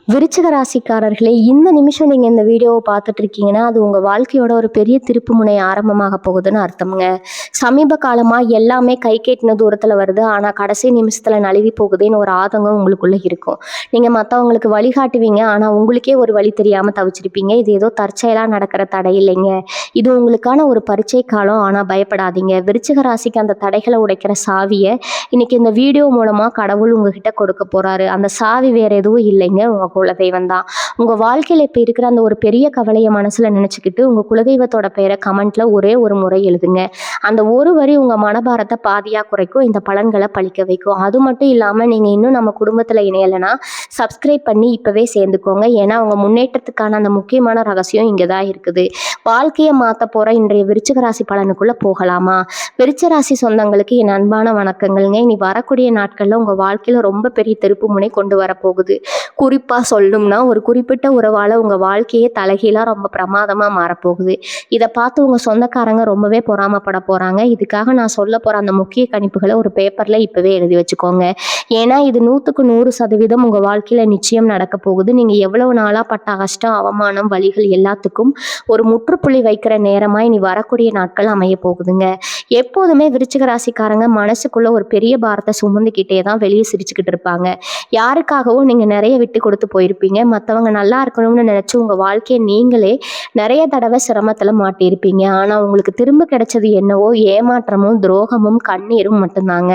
விருச்சிக ராசிக்காரர்களே, இந்த நிமிஷம் நீங்க இந்த வீடியோவை பார்த்துட்டு இருக்கீங்கன்னா, அது உங்க வாழ்க்கையோட ஒரு பெரிய திருப்புமுனை ஆரம்பமாக போகுதுன்னு அர்த்தம்ங்க. சமீப காலமா எல்லாமே கைக்கெட்டின தூரத்துல வருது. ஆனா கடைசி நிமிஷத்துல நழுவி போகுதேன்னு ஒரு ஆதங்கம் உங்களுக்குள்ள இருக்கும். நீங்க மத்தவங்களுக்கு வழிகாட்டுவீங்க. ஆனா உங்களுக்கே ஒரு வழி தெரியாம தவிச்சிருப்பீங்க. இது ஏதோ தற்செயலா நடக்கிற தடை இல்லைங்க. இது உங்களுக்கான ஒரு பரீட்சை காலம். ஆனா பயப்படாதீங்க. விருச்சிக ராசிக்கு அந்த தடைகளை உடைக்கிற சாவிய இன்னைக்கு இந்த வீடியோ மூலமா கடவுள் உங்ககிட்ட கொடுக்க போறாரு. அந்த சாவி வேற எதுவும் இல்லைங்க, உங்க குலதெய்வம் தான். உங்க வாழ்க்கையில இப்ப இருக்கிற அந்த ஒரு பெரிய கவலைய மனசுல நினைச்சுக்கிட்டு உங்க குலதெய்வத்தோட பெயரை கமெண்ட்ல ஒரே ஒரு முறை எழுதுங்க. அந்த ஒரு வரி உங்க மனபாரத்தை பாதியா குறைக்கும். இந்த பலன்களை பழிக்க வைக்கும். அது மட்டும் இல்லாம நீங்க இன்னும் நம்ம குடும்பத்துல இணையலைன்னா சப்ஸ்கிரைப் பண்ணி இப்பவே சேர்ந்துக்கோங்க. ஏன்னா உங்க முன்னேற்றத்துக்கான அந்த முக்கியமான ரகசியம் இங்கதான் இருக்குது. வாழ்க்கையை மாத்த போற இன்றைய விருச்சிக ராசி பலனுக்குள்ள போகலாமா? விருச்சிக ராசி சொந்தங்களுக்கு என் அன்பான வணக்கங்கள்ங்க. இனி வரக்கூடிய நாட்கள்ல உங்க வாழ்க்கையில ரொம்ப பெரிய திருப்பு முனை கொண்டு வரப்போகுது. குறிப்பா சொல்லணும்னா ஒரு குறிப்பிட்ட உறவால உங்க வாழ்க்கையே தலைகீழா ரொம்ப பிரமாதமா மாறப்போகுது. இதை பார்த்து உங்க சொந்தக்காரங்க ரொம்பவே பொறாமப்பட போறாங்க. இதுக்காக நான் சொல்ல போற அந்த முக்கிய கணிப்புகளை ஒரு பேப்பர்ல இப்பவே எழுதி வச்சுக்கோங்க. ஏன்னா இது 100% உங்க வாழ்க்கையில நிச்சயம் நடக்க போகுது. நீங்க எவ்வளவு நாளா பட்ட கஷ்டம், அவமானம், வலிகள் எல்லாத்துக்கும் ஒரு முற்றுப்புள்ளி வைக்கிற நேரமா இனி வரக்கூடிய நாட்கள் அமைய போகுதுங்க. எப்போதுமே விருச்சிக ராசிக்காரங்க மனசுக்குள்ள ஒரு பெரிய பாரத்தை சுமந்துக்கிட்டே தான் வெளியே சிரிச்சுக்கிட்டு இருப்பாங்க. யாருக்காகவும் நீங்க நிறைய விட்டு கொடுத்து போயிருப்பீங்க. மற்றவங்க நல்லா இருக்கணும்னு நினைச்சு உங்க வாழ்க்கையை நீங்களே நிறைய தடவை சிரமத்துல மாட்டியிருப்பீங்க. ஆனா உங்களுக்கு திரும்ப கிடைச்சது என்னவோ ஏமாற்றமும் துரோகமும் கண்ணீரும் மட்டும்தாங்க.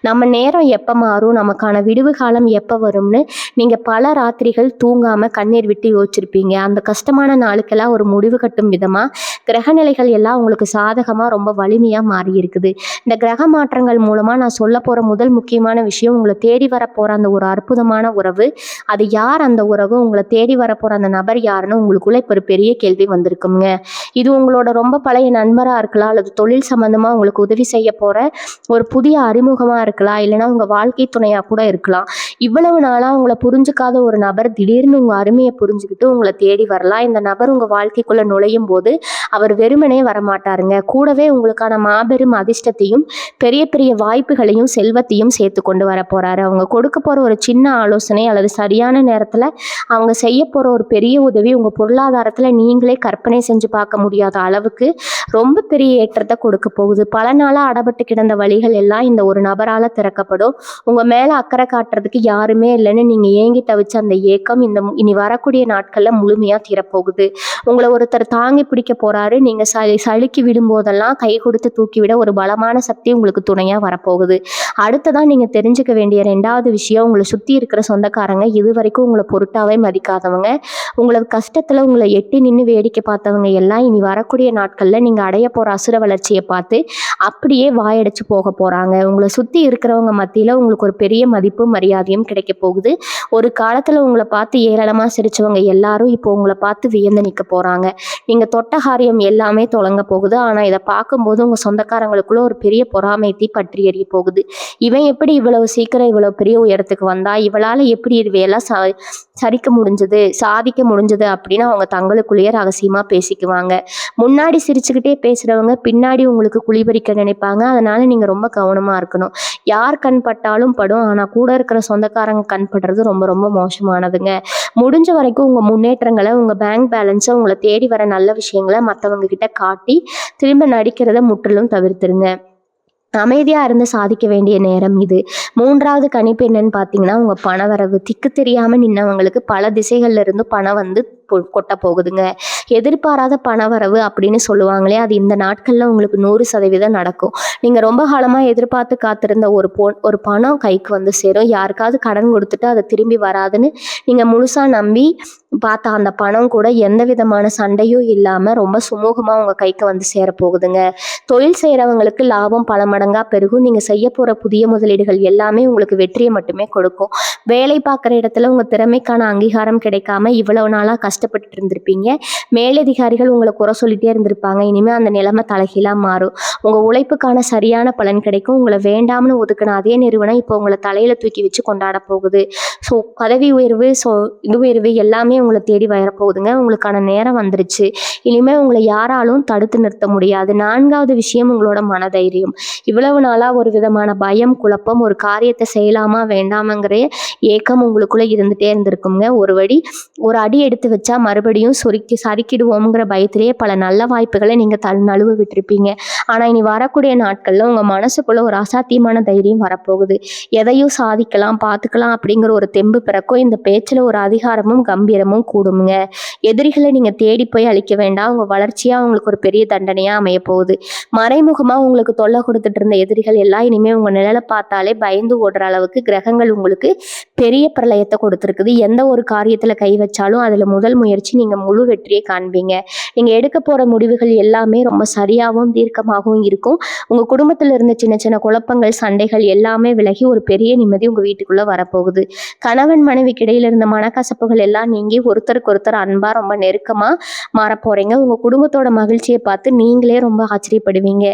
நம்ம நேரம் எப்ப மாறும், நமக்கான விடுவு காலம் எப்ப வரும்னு நீங்க பல ராத்திரிகள் தூங்காம கண்ணீர் விட்டு யோசிச்சிருப்பீங்க. அந்த கஷ்டமான நாளுக்கெல்லாம் ஒரு முடிவு கட்டும் விதமா கிரகநிலைகள் எல்லாம் உங்களுக்கு சாதகமா ரொம்ப வலிமையா மாறி இருக்குது. இந்த கிரக மாற்றங்கள் மூலமா நான் சொல்ல போற முதல் முக்கியமான விஷயம், உங்களை தேடி வர போற அந்த ஒரு அற்புதமான உறவு. அது யார் அந்த உறவு, உங்களை தேடி வர போற அந்த நபர் யாருன்னு உங்களுக்குள்ள இப்ப ஒரு பெரிய கேள்வி வந்திருக்குங்க. இது உங்களோட ரொம்ப பழைய நண்பரா இருக்கலாம், அல்லது தொழில் சம்பந்தமா உங்களுக்கு உதவி செய்ய போற ஒரு புதிய அறிமுகமா இருக்கலாம், இல்லைன்னா உங்க வாழ்க்கை துணையா கூட இருக்கலாம். இவ்வளவு நாளா உங்களை புரிஞ்சுக்காத ஒரு நபர் திடீர்னு உங்க அருமையை புரிஞ்சுக்கிட்டு உங்களை தேடி வரலாம். இந்த நபர் உங்க வாழ்க்கைக்குள்ள நுழையும் போது அவர் வெறுமனே வரமாட்டாருங்க. கூடவே உங்களுக்கான மாபெரும் அதிர்ஷ்டத்தையும் பெரிய பெரிய வாய்ப்புகளையும் செல்வத்தையும் சேர்த்து கொண்டு வர போறாரு. அவங்க கொடுக்க போற ஒரு சின்ன ஆலோசனை அல்லது சரியான நேரத்துல அவங்க செய்ய போற ஒரு பெரிய உதவி உங்க பொருளாதாரத்துல நீங்களே கற்பனை செஞ்சு பார்க்க முடியாத அளவுக்கு ரொம்ப பெரிய ஏற்றத்தை கொடுக்க போகுது. பல நாளா அடபட்டு கிடந்த வழிகள் எல்லாம் இந்த ஒரு நபரால திறக்கப்படும். உங்க மேல அக்கறை காட்டுறதுக்கு யாருமே இல்லைன்னு நீங்க ஏங்கி தவிச்ச அந்த ஏக்கம் இனி வரக்கூடிய நாட்கள்ல முழுமையா தீரப்போகுது. உங்களை ஒருத்தர் தாங்கி பிடிக்க போறாரு. நீங்க சளுக்கி விடும்போதெல்லாம் கை கொடுத்து தூக்கிவிட ஒரு பலமான சக்தி உங்களுக்கு துணையா வரப்போகுது. அடுத்ததான் நீங்க தெரிஞ்சுக்க வேண்டிய 2வது விஷயம், உங்களை சுத்தி இருக்கிற சொந்தக்காரங்க இதுவரைக்கும் உங்களை பொருட்டாவே மதிக்காதவங்க, உங்களுக்கு கஷ்டத்துல உங்களை எட்டி நின்று வேடிக்கை பார்த்தவங்க எல்லாம் இனி வரக்கூடிய நாட்கள்ல நீங்க அடைய போற அசுர வளர்ச்சியை பார்த்து அப்படியே வாயடைச்சு போக போறாங்க. உங்களை சுத்தி இருக்கிறவங்க மத்தியில உங்களுக்கு ஒரு பெரிய மதிப்பும் மரியாதையும் கிடைக்க போகுது. ஒரு காலத்துல உங்களை பார்த்து ஏளனமா சிரிச்சவங்க எல்லாரும் இப்போ உங்களை பார்த்து வியந்து நிற்க போறாங்க. நீங்க தொட்ட காரியம் எல்லாமே தொடங்க போகுது. ஆனா இதை பார்க்கும்போது உங்க சொந்தக்காரங்களுக்குள்ள ஒரு பெரிய பொறாமை தீ பற்றி எரிய போகுது. இவன் எப்படி இவ்வளவு சீக்கிரம் இவ்வளவு பெரிய உயரத்துக்கு வந்தா, இவளால எப்படி இவையெல்லாம் சரிக்க முடிஞ்சது, சாதிக்க முடிஞ்சது அப்படின்னு அவங்க தங்களுக்குள்ளேயே ரகசியமா பேசிக்குவாங்க. முன்னாடி சிரிச்சுக்கிட்டே பேசுறவங்க பின்னாடி உங்களுக்கு குழிபறிக்க நினைப்பாங்க. அதனால நீங்க ரொம்ப கவனமா இருக்கணும். யார் கண் பட்டாலும் படும். ஆனா கூட இருக்கிற சொந்தக்காரங்க கண் படுறது ரொம்ப ரொம்ப மோசமானதுங்க. முடிஞ்ச வரைக்கும் உங்க முன்னேற்றங்களை, உங்க பேங்க் பேலன்ஸை, உங்களை தேடி வர நல்ல விஷயங்களை மற்றவங்க கிட்ட காட்டி திரும்ப நடிக்கிறத முற்றிலும் தவிர்த்துருங்க. அமைதியா இருந்து சாதிக்க வேண்டிய நேரம் இது. 3வது கணிப்பு என்னன்னு பார்த்தீங்கன்னா, உங்க பணவரவு. திக்கு தெரியாம நின்னவங்களுக்கு பல திசைகள்ல இருந்து பணம் வந்து கொட்ட போகுதுங்க. எதிர்பாராத பணவரவு அப்படின்னு சொல்லுவாங்களே, அது இந்த நாட்கள்ல உங்களுக்கு 100% நடக்கும். நீங்க ரொம்ப காலமா எதிர்பார்த்து காத்திருந்த ஒரு பணம் கைக்கு வந்து சேரும். யாருக்காவது கடன் கொடுத்துட்டு அது திரும்பி வராதுன்னு நீங்க முழுசா நம்பி பார்த்த அந்த பணம் கூட எந்த விதமான சண்டையும் இல்லாம ரொம்ப சுமூகமா உங்க கைக்கு வந்து சேர போகுதுங்க. தொழில் செய்யறவங்களுக்கு லாபம் பல மடங்கா பெருகும். நீங்க செய்ய போற புதிய முதலீடுகள் எல்லாமே உங்களுக்கு வெற்றியை மட்டுமே கொடுக்கும். வேலை பார்க்குற இடத்துல உங்க திறமைக்கான அங்கீகாரம் கிடைக்காம இவ்வளவு நாளா கஷ்டப்பட்டு கஷ்டப்பட்டு இருந்திருப்பீங்க. மேலதிகாரிகள் உங்களை குறை சொல்லிட்டே இருந்திருப்பாங்க. இனிமேல் அந்த நிலைமை தலைகீழாக மாறும். உங்கள் உழைப்புக்கான சரியான பலன் கிடைக்கும். உங்களை வேண்டாம்னு ஒதுக்கின அதே நிறுவனம் இப்போ உங்களை தலையில் தூக்கி வச்சு கொண்டாட போகுது. ஸோ பதவி உயர்வு, இது உயர்வு எல்லாமே உங்களை தேடி வரப்போகுதுங்க. உங்களுக்கான நேரம் வந்துருச்சு. இனிமேல் உங்களை யாராலும் தடுத்து நிறுத்த முடியாது. 4வது விஷயம் உங்களோட மனதைரியம். இவ்வளவு நாளாக ஒரு விதமான பயம், குழப்பம், ஒரு காரியத்தை செய்யலாமா வேண்டாமங்கிற ஏக்கம் உங்களுக்குள்ளே இருந்துகிட்டே இருந்திருக்குங்க. ஒரு அடி எடுத்து வச்சா மறுபடியும் சறுக்கிடுவோங்கிற பயத்திலேயே பல நல்ல வாய்ப்புகளை நீங்கள் நழுவ விட்டுருப்பீங்க. ஆனால் இனி வரக்கூடிய நாட்களில் உங்கள் மனசுக்குள்ளே ஒரு அசாத்தியமான தைரியம் வரப்போகுது. எதையும் சாதிக்கலாம், பார்த்துக்கலாம் அப்படிங்கிற ஒரு தெம்பு பிறக்கும். இந்த பேச்சில் ஒரு அதிகாரமும் கம்பீரமும் கூடுங்க. எதிரிகளை நீங்கள் தேடி போய் அழிக்க வேண்டாம். உங்கள் வளர்ச்சியாக உங்களுக்கு ஒரு பெரிய தண்டனையாக அமைய போகுது. மறைமுகமாக உங்களுக்கு தொல்லை கொடுத்துட்டு இருந்த எதிரிகள் எல்லாம் இனிமேல் உங்கள் நிழலை பார்த்தாலே பயந்து ஓடுற அளவுக்கு கிரகங்கள் உங்களுக்கு பெரிய பிரளயத்தை கொடுத்துருக்குது. எந்த ஒரு காரியத்தில் கை வச்சாலும் அதில் முதல் முயற்சி நீங்கள் முழு வெற்றியை காண்பீங்க. நீங்கள் எடுக்க போகிற முடிவுகள் எல்லாமே ரொம்ப சரியாகவும் தீர்க்கமாகவும் இருக்கும். உங்கள் குடும்பத்தில் இருந்த சின்ன சின்ன குழப்பங்கள், சண்டைகள் எல்லாமே விலகி ஒரு பெரிய நிம்மதி உங்கள் வீட்டுக்குள்ளே வரப்போகுது. கணவன் மனைவிக்கு இடையில இருந்த மனக்கசப்புகள் எல்லாம் நீங்கி ஒருத்தருக்கு ஒருத்தர் அன்பாக ரொம்ப நெருக்கமாக மாறப்போகிறீங்க. உங்கள் குடும்பத்தோட மகிழ்ச்சியை பார்த்து நீங்களே ரொம்ப ஆச்சரியப்படுவீங்க.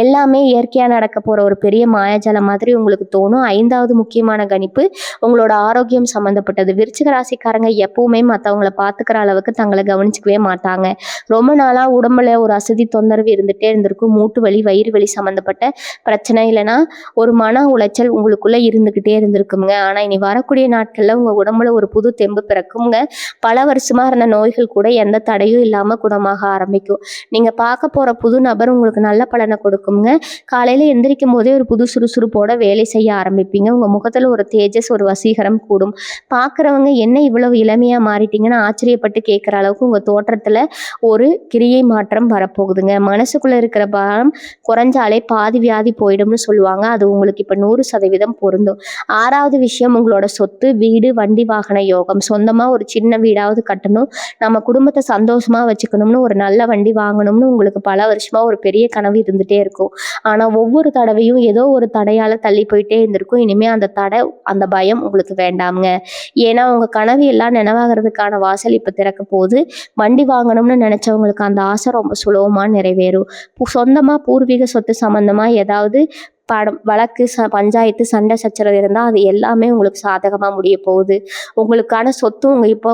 எல்லாமே இயற்கையாக நடக்க போகிற ஒரு பெரிய மாயாஜாலம் மாதிரி உங்களுக்கு தோணும். 5வது முக்கியமான கணிப்பு உங்களோட ஆரோக்கியம் சம்மந்தப்பட்டது. விருச்சிக ராசிக்காரங்க எப்பவுமே மற்றவங்கள பார்த்துக்கிற அளவுக்கு தங்களை கவனிச்சிக்கவே மாட்டாங்க. ரொம்ப நாளாக உடம்புல ஒரு அசதி தொந்தரவு இருந்துகிட்டே இருந்திருக்கும். மூட்டு வலி, வயிறு வலி சம்மந்தப்பட்ட பிரச்சனை, இல்லைன்னா ஒரு மன உளைச்சல் உங்களுக்குள்ளே இருந்துக்கிட்டே இருந்திருக்குங்க. ஆனால் இனி வரக்கூடிய நாட்களில் உங்கள் உடம்புல ஒரு புது தெம்பு பிறக்குங்க. பல வருஷமாக இருந்த நோய்கள் கூட எந்த தடையும் இல்லாமல் குணமாக ஆரம்பிக்கும். நீங்கள் பார்க்க போகிற புது நபர் உங்களுக்கு நல்ல பலனை கொடுக்குங்க. காலையில் எந்திரிக்கும் போதே ஒரு புது சுறுசுறுப்போட வேலை செய்ய ஆரம்பிப்பீங்க. உங்கள் முகத்தில் ஒரு தேஜஸ், ஒரு வசீகரம் கூடும். பார்க்குறவங்க என்ன இவ்வளவு இளமையாக மாறிட்டீங்கன்னு ஆச்சரியப்பட்டு கேட்குற அளவுக்கு உங்கள் தோற்றத்தில் ஒரு கிரியை மாற்றம் வரப்போகுதுங்க. மனசுக்குள்ளே இருக்கிற பாரம் குறைஞ்சாலே பாதி வியாதி போயிடும்னு சொல்லுவாங்க. அது உங்களுக்கு இப்போ 100% பொருந்தும். 6வது விஷயம் உங்களோட சொத்து, வீடு, வண்டி, வாகன யோகம். சொந்தமாக ஒரு சின்ன வீடாவது கட்டணும், நம்ம குடும்பத்தை சந்தோஷமாக வச்சுக்கணும்னு, ஒரு நல்ல வண்டி வாங்கணும்னு உங்களுக்கு பல வருஷமாக ஒரு பெரிய கனவு இருந்துகிட்டே இருக்கும். ஆனால் ஒவ்வொரு தடவையும் ஏதோ ஒரு தடையால் தள்ளி போயிட்டே இருந்திருக்கும். இனிமேல் அந்த தடை, அந்த பயம் உங்களுக்கு வேண்டாமுங்க. ஏன்னா உங்கள் கனவு எல்லாம் நினைவாகிறதுக்கான வாசல் இப்போ திறக்க போகுது. வண்டி வாங்கணும்னு நினச்சவங்களுக்கு அந்த ஆசை ரொம்ப சுலபமாக நிறைவேறும். சொந்தமாக பூர்வீக சொத்து சம்மந்தமாக ஏதாவது வழக்கு, பஞ்சாயத்து, சண்டை சச்சரவு இருந்தால் அது எல்லாமே உங்களுக்கு சாதகமாக முடிய போகுது. உங்களுக்கான சொத்து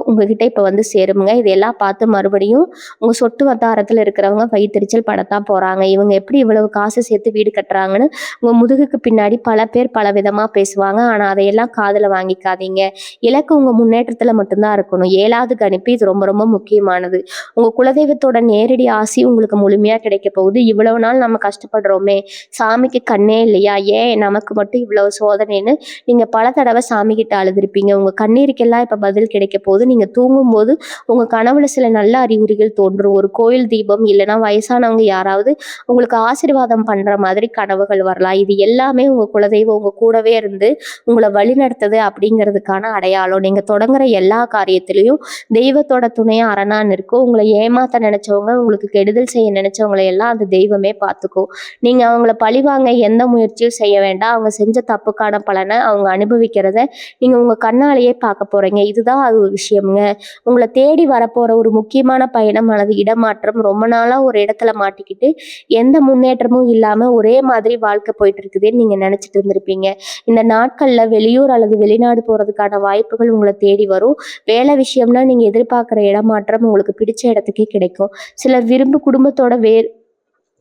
உங்ககிட்ட இப்போ வந்து சேருங்க. இதெல்லாம் பார்த்து மறுபடியும் உங்கள் சொத்து வட்டாரத்தில் இருக்கிறவங்க வயிற்றுச்சல் படத்தான் போகிறாங்க. இவங்க எப்படி இவ்வளவு காசு சேர்த்து வீடு கட்டுறாங்கன்னு உங்கள் முதுகுக்கு பின்னாடி பல பேர் பல விதமாக பேசுவாங்க. ஆனால் அதையெல்லாம் காதில் வாங்கிக்காதீங்க. இலக்கு உங்கள் முன்னேற்றத்தில் மட்டும்தான் இருக்கணும். 7வது கணிப்பு, இது ரொம்ப ரொம்ப முக்கியமானது. உங்கள் குலதெய்வத்தோட நேரடி ஆசி உங்களுக்கு முழுமையாக கிடைக்க போகுது. இவ்வளவு நாள் நம்ம கஷ்டப்படுறோமே, சாமிக்கு கண்ணே இல்லையா, ஏன் நமக்கு மட்டும் இவ்வளவு சோதனைன்னு நீங்கள் பல தடவை சாமி கிட்ட அழுதுருப்பீங்க. உங்கள் கண்ணீருக்கெல்லாம் இப்போ பதில் கிடைக்க போகுது. நீங்கள் தூங்கும்போது உங்கள் கனவுல சில நல்ல அறிகுறிகள் தோன்றும். ஒரு கோயில் தீபம், இல்லைன்னா வயசானவங்க யாராவது உங்களுக்கு ஆசீர்வாதம் பண்ணுற மாதிரி கனவுகள் வரலாம். இது எல்லாமே உங்கள் குலதெய்வம் உங்கள் கூடவே இருந்து உங்களை வழிநடத்துது அப்படிங்கிறதுக்கான அடையாளம். நீங்கள் தொடங்குற எல்லா காரியத்திலையும் தெய்வத்தோட துணையாக அரணான்னு இருக்கும். உங்களை ஏமாத்த நினச்சவங்க, உங்களுக்கு கெடுதல் செய்ய நினச்சவங்களை எல்லாம் அந்த தெய்வமே பார்த்துக்கும். நீங்கள் அவங்கள பழிவாங்க எந்த முயற்சியும் செய்ய வேண்டாம். அவங்க செஞ்ச தப்புக்கான பலனை அவங்க அனுபவிக்கிறத நீங்கள் உங்கள் கண்ணாலேயே பார்க்க போகிறீங்க. இதுதான் அது ஒரு விஷயம்ங்க. உங்களை தேடி வரப்போகிற ஒரு முக்கியமான பயணம் அல்லது இடமாற்றம். ரொம்ப நாளாக ஒரு இடத்துல மாட்டிக்கிட்டு எந்த முன்னேற்றமும் இல்லாமல் ஒரே மாதிரி வாழ்க்கை போயிட்டு இருக்குதுன்னு நீங்கள் நினச்சிட்டு இருந்திருப்பீங்க. இந்த நாட்களில் வெளியூர் அல்லது வெளிநாடு போகிறதுக்கான வாய்ப்புகள் உங்களை தேடி வரும். வேலை விஷயம்னா நீங்கள் எதிர்பார்க்குற இடமாற்றம் உங்களுக்கு பிடிச்ச இடத்துக்கே கிடைக்கும். சிலர் குடும்பத்தோட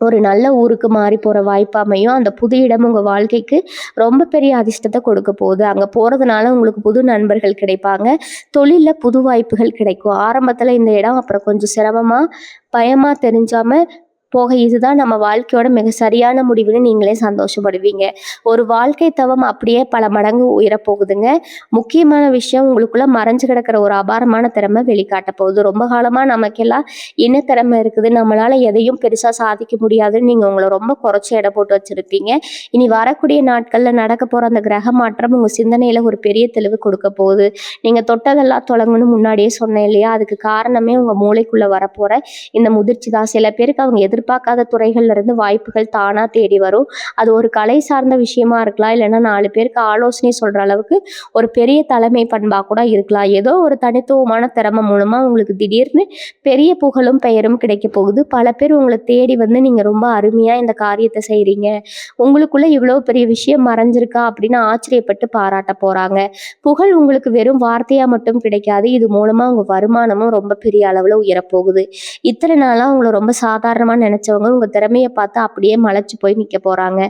ஒரு நல்ல ஊருக்கு மாறி போகிற வாய்ப்பு அமையும். அந்த புது இடம் உங்கள் வாழ்க்கைக்கு ரொம்ப பெரிய அதிர்ஷ்டத்தை கொடுக்க போகுது. அங்கே போகிறதுனால உங்களுக்கு புது நண்பர்கள் கிடைப்பாங்க. தொழிலில் புது வாய்ப்புகள் கிடைக்கும். ஆரம்பத்தில் இந்த இடம் அப்புறம் கொஞ்சம் சிரமமாக, பயமாக தெரிஞ்சாமல் போக இதுதான் நம்ம வாழ்க்கையோட மிக சரியான முடிவுன்னு நீங்களே சந்தோஷப்படுவீங்க. ஒரு வாழ்க்கை தவம் அப்படியே பல மடங்கு உயரப்போகுதுங்க. முக்கியமான விஷயம், உங்களுக்குள்ள மறைஞ்சு கிடக்கிற ஒரு அபாரமான திறமை வெளிக்காட்ட போகுது. ரொம்ப காலமாக நமக்கெல்லாம் என்ன திறமை இருக்குது, நம்மளால் எதையும் பெருசாக சாதிக்க முடியாதுன்னு நீங்கள் உங்களை ரொம்ப குறைச்சி எடை போட்டு வச்சுருப்பீங்க. இனி வரக்கூடிய நாட்களில் நடக்க போகிற அந்த கிரக மாற்றம் உங்கள் சிந்தனையில் ஒரு பெரிய தெளிவு கொடுக்க போகுது. நீங்கள் தொட்டதெல்லாம் தொடங்கணும்னு முன்னாடியே சொன்னேன் இல்லையா, அதுக்கு காரணமே உங்கள் மூளைக்குள்ளே வரப்போகிற இந்த முதிர்ச்சி தான். சில பேருக்கு அவங்க எதிர்பார்க்காத துறைகள்ல இருந்து வாய்ப்புகள் தானா தேடி வரும். அது ஒரு கலை சார்ந்த விஷயமா இருக்கலாம், இல்லைன்னா 4 பேருக்கு ஆலோசனை சொல்ற அளவுக்கு ஒரு பெரிய தலைமை பண்பா கூட இருக்கலாம். ஏதோ ஒரு தனித்துவமான திறமை மூலமா உங்களுக்கு திடீர்னு பெரிய புகழும் பெயரும் கிடைக்க போகுது. பல பேர் உங்களை தேடி வந்து நீங்க ரொம்ப அருமையா இந்த காரியத்தை செய்றீங்க, உங்களுக்குள்ள இவ்வளவு பெரிய விஷயம் மறைஞ்சிருக்கா அப்படின்னு ஆச்சரியப்பட்டு பாராட்ட போறாங்க. புகழ் உங்களுக்கு வெறும் வார்த்தையா மட்டும் கிடைக்காது, இது மூலமா உங்க வருமானமும் ரொம்ப பெரிய அளவுல உயரப்போகுது. இத்தனை நாளா உங்களை ரொம்ப சாதாரணமா நினைச்சவங்க உங்க திறமையை பார்த்து அப்படியே மலைச்சு போய் நிக்க போறாங்க.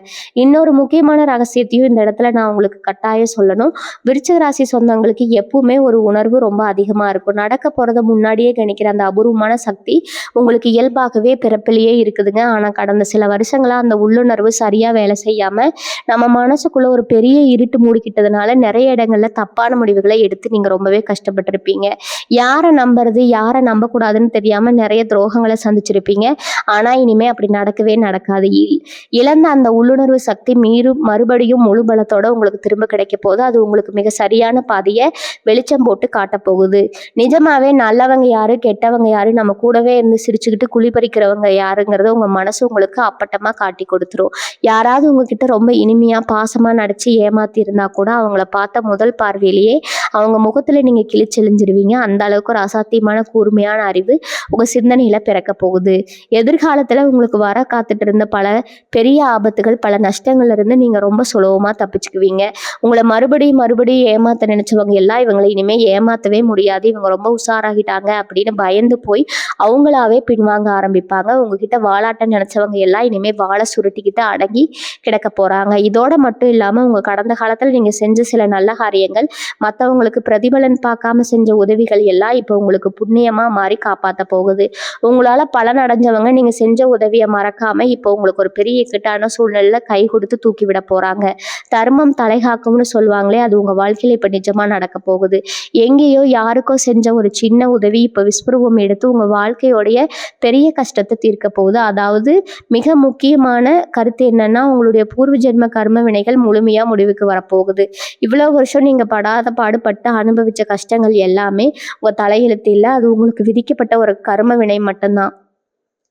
இன்னொரு முக்கியமான ரகசியத்தையும் இந்த இடத்துல நான் உங்களுக்கு கட்டாயம் சொல்லணும். விருச்சிக ராசி சொந்தங்களுக்கு எப்பவுமே ஒரு உணர்வு ரொம்ப அதிகமா இருக்கும். நடக்க போறத முன்னாடியே கணிக்கிற அந்த அபூர்வமான சக்தி உங்களுக்கு இயல்பாகவே பிறப்பிலேயே இருக்குதுங்க. ஆனா கடந்த சில வருஷங்களா அந்த உள்ளுணர்வு சரியா வேலை செய்யாம நம்ம மனசுக்குள்ள ஒரு பெரிய இருட்டு மூடிக்கிட்டதுனால நிறைய இடங்கள்ல தப்பான முடிவுகளை எடுத்து நீங்க ரொம்பவே கஷ்டப்பட்டிருப்பீங்க. யாரை நம்புறது யாரை நம்பக்கூடாதுன்னு தெரியாம நிறைய துரோகங்களை சந்திச்சிருப்பீங்க. ஆனா இனிமே அப்படி நடக்கவே நடக்காது. இழந்த அந்த உள்ளுணர்வு சக்தி மறுபடியும் முழு பலத்தோட உங்களுக்கு திரும்ப கிடைக்க போகுது. அது உங்களுக்கு மிக சரியான பாதையை வெளிச்சம் போட்டு காட்ட போகுது. நிஜமாவே நல்லவங்க யாரு கெட்டவங்க யாரு, நம்ம கூடவே இருந்து சிரிச்சுக்கிட்டு குழிபறிக்கிறவங்க யாருங்கிறத உங்க மனசு உங்களுக்கு அப்பட்டமா காட்டி கொடுத்துரும். யாராவது உங்ககிட்ட ரொம்ப இனிமையா பாசமா நடிச்சு ஏமாத்தி இருந்தா கூட அவங்கள பார்த்த முதல் பார்வையிலேயே அவங்க முகத்துல நீங்க கிழிச்செழிஞ்சிருவீங்க. அந்த அளவுக்கு ஒரு அசாத்தியமான கூர்மையான அறிவு உங்க சிந்தனையில பிறக்க போகுது. எதிர்காலத்துல உங்களுக்கு வர காத்துட்டு இருந்த பல பெரிய ஆபத்துகள் பல நஷ்டங்கள்ல இருந்து நீங்க ரொம்ப சுலபமா தப்பிச்சுக்குவீங்க. உங்களை மறுபடியும் ஏமாத்த நினைச்சவங்க எல்லாம் இவங்களை இனிமே ஏமாத்தவே முடியாது, இவங்க ரொம்ப உஷாராகிட்டாங்க அப்படின்னு பயந்து போய் அவங்களாவே பின்வாங்க ஆரம்பிப்பாங்க. உங்ககிட்ட வாலாட்ட நினைச்சவங்க எல்லாம் இனிமே வாழை சுருட்டிக்கிட்டு அடங்கி கிடக்க போறாங்க. இதோட மட்டும் இல்லாம உங்க கடந்த காலத்துல நீங்க செஞ்ச சில நல்ல காரியங்கள், மற்றவங்களுக்கு பிரதிபலன் பார்க்காம செஞ்ச உதவிகள் எல்லாம் இப்போ உங்களுக்கு புண்ணியமா மாறி காப்பாத்த போகுது. உங்களால பலன் அடைஞ்சவங்க நீங்க செஞ்ச உதவியை மறக்காம இப்போ உங்களுக்கு ஒரு பெரிய இக்கட்டான சூழ்நிலையில கை கொடுத்து தூக்கி விட போறாங்க. தர்மம் தலைகாக்கும்னு சொல்லுவாங்களே, அது உங்க வாழ்க்கையில இப்ப நிஜமா நடக்க போகுது. எங்கேயோ யாருக்கோ செஞ்ச ஒரு சின்ன உதவி இப்ப விஸ்வரூபம் எடுத்து உங்க வாழ்க்கையோடைய பெரிய கஷ்டத்தை தீர்க்க போகுது. அதாவது மிக முக்கியமான கருத்து என்னன்னா, உங்களுடைய பூர்வ ஜென்ம கர்ம வினைகள் முழுமையா முடிவுக்கு வரப்போகுது. இவ்வளவு வருஷம் நீங்க படாத பாடுபட்டு அனுபவிச்ச கஷ்டங்கள் எல்லாமே உங்க தலையெழுத்து இல்லை, அது உங்களுக்கு விதிக்கப்பட்ட ஒரு கர்ம வினை மட்டும்தான்.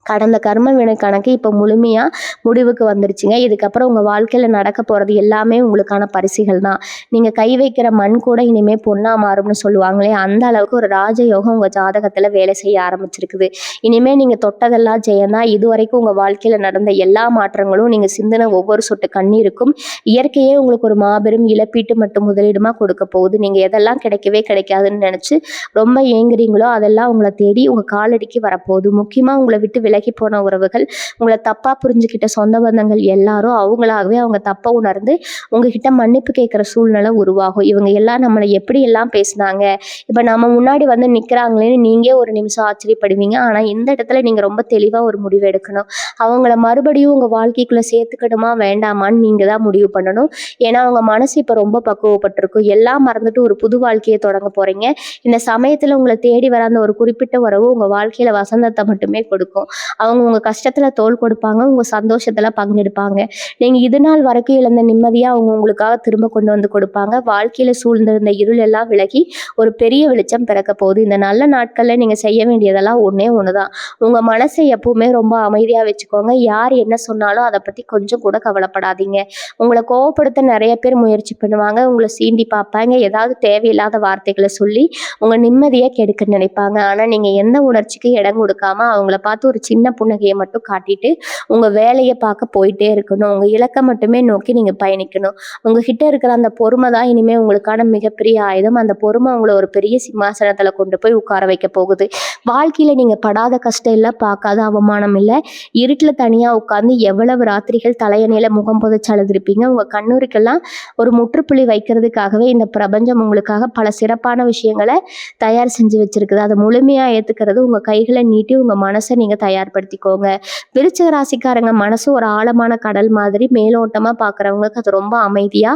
கடந்த கர்ம வினை கணக்கு இப்போ முழுமையா முடிவுக்கு வந்துருச்சுங்க. இதுக்கப்புறம் உங்க வாழ்க்கையில நடக்க போறது எல்லாமே உங்களுக்கான பரிசுகள் தான். நீங்க கை வைக்கிற மண் கூட இனிமே பொண்ணா மாறும்னு சொல்லுவாங்களே, அந்த அளவுக்கு ஒரு ராஜயோகம் உங்க ஜாதகத்துல வேலை செய்ய ஆரம்பிச்சிருக்குது. இனிமே நீங்க தொட்டதெல்லாம் ஜெயம்தான். இதுவரைக்கும் உங்க வாழ்க்கையில நடந்த எல்லா மாற்றங்களும், நீங்க சிந்தின ஒவ்வொரு சொட்டு கண்ணீருக்கும் இயற்கையே உங்களுக்கு ஒரு மாபெரும் இழப்பீட்டு மற்றும் முதலீடுமா கொடுக்க போகுது. நீங்க எதெல்லாம் கிடைக்கவே கிடைக்காதுன்னு நினைச்சு ரொம்ப ஏங்குறீங்களோ அதெல்லாம் உங்களை தேடி உங்க காலடிக்கு வரப்போகுது. முக்கியமா உங்களை விட்டு விலகி போன உறவுகள், உங்களை தப்பா புரிஞ்சுக்கிட்ட சொந்த பந்தங்கள் எல்லாரும் அவங்களாகவே அவங்க தப்பை உணர்ந்து உங்ககிட்ட மன்னிப்பு கேட்குற சூழ்நிலை உருவாகும். இவங்க எல்லாம் நம்மளை எப்படி எல்லாம் பேசினாங்க, இப்போ நம்ம முன்னாடி வந்து நிற்கிறாங்களேன்னு நீங்க ஒரு நிமிஷம் ஆச்சரியப்படுவீங்க. ஆனால் இந்த இடத்துல நீங்க ரொம்ப தெளிவாக ஒரு முடிவு எடுக்கணும். அவங்கள மறுபடியும் உங்க வாழ்க்கைக்குள்ள சேர்த்துக்கணுமா வேண்டாமான்னு நீங்க தான் முடிவு பண்ணணும். ஏன்னா அவங்க மனசு இப்போ ரொம்ப பக்குவப்பட்டிருக்கும். எல்லாம் மறந்துட்டு ஒரு புது வாழ்க்கையை தொடங்க போறீங்க. இந்த சமயத்துல உங்களை தேடி வர அந்த ஒரு குறிப்பிட்ட உறவு உங்க வாழ்க்கையில வசந்தத்தை மட்டுமே கொடுக்கும். அவங்க உங்க கஷ்டத்துல தோள் கொடுப்பாங்க, உங்க சந்தோஷத்துல பங்கெடுப்பாங்க. நீங்க இது நாள் வரைக்கும் இழந்த நிம்மதியா அவங்க உங்களுக்காக திரும்ப கொண்டு வந்து கொடுப்பாங்க. வாழ்க்கையில சூழ்ந்திருந்த இருள் எல்லாம் விலகி ஒரு பெரிய வெளிச்சம் பிறக்க போகுது. இந்த நல்ல நாட்கள்ல நீங்க செய்ய வேண்டியதெல்லாம் ஒண்ணே ஒண்ணுதான். உங்க மனசை எப்பவுமே ரொம்ப அமைதியா வச்சுக்கோங்க. யார் என்ன சொன்னாலும் அதை பத்தி கொஞ்சம் கூட கவலைப்படாதீங்க. உங்களை கோவப்படுத்த நிறைய பேர் முயற்சி பண்ணுவாங்க, உங்களை சீண்டி பார்ப்பாங்க, ஏதாவது தேவையில்லாத வார்த்தைகளை சொல்லி உங்க நிம்மதியை கெடுக்க நினைப்பாங்க. ஆனா நீங்க எந்த உணர்ச்சிக்கு இடம் கொடுக்காம அவங்கள பார்த்து ஒரு சின்ன புன்னகையை மட்டும் காட்டிட்டு உங்க வேலையை பார்க்க போயிட்டே இருக்கணும். உங்க இலக்கை மட்டுமே நோக்கி நீங்க பயணிக்கணும். உங்ககிட்ட இருக்கிற அந்த பொறுமை தான் இனிமே உங்களுக்கான மிகப்பெரிய ஆயுதம். அந்த பொறுமை உங்களை ஒரு பெரிய சிம்மாசனத்துல கொண்டு போய் உட்கார வைக்க போகுது. வாழ்க்கையில நீங்க படாத கஷ்டம் இல்லை, பார்க்காத அவமானம் இல்லை. இருட்டுல தனியா உட்கார்ந்து எவ்வளவு ராத்திரிகள் தலையணையில முகம் புதைச்சு அழுதுருப்பீங்க. உங்க கண்ணூருக்கெல்லாம் ஒரு முற்றுப்புள்ளி வைக்கிறதுக்காகவே இந்த பிரபஞ்சம் உங்களுக்காக பல சிறப்பான விஷயங்களை தயார் செஞ்சு வச்சிருக்குது. அதை முழுமையா ஏத்துக்கிறது உங்க கைகளை நீட்டி உங்க மனசை நீங்க தயார்படுத்திக்கோங்க. விருச்சிக ராசிக்காரங்க மனசு ஒரு ஆழமான கடல் மாதிரி. மேலோட்டமா பார்க்குறவங்களுக்கு அது ரொம்ப அமைதியா